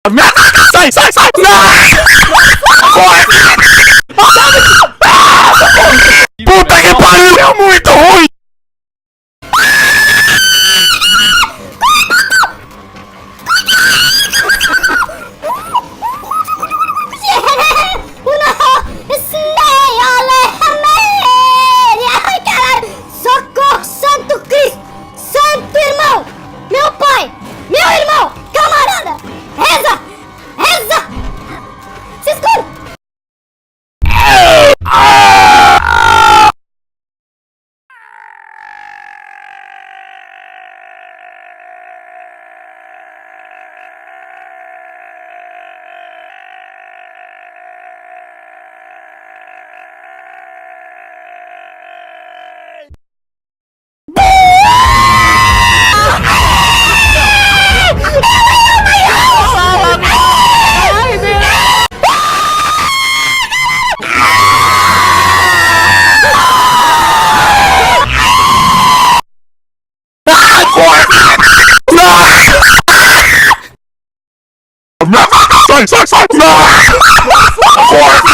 Sai, sai, sai! Corre! Puta que pariu! É muito ruim! Socorro, Santo Cristo! Santo irmão! Meu pai! Meu irmão! Camarada! Reza! Reza! Se esconde! Sai, sai, sai! Corre!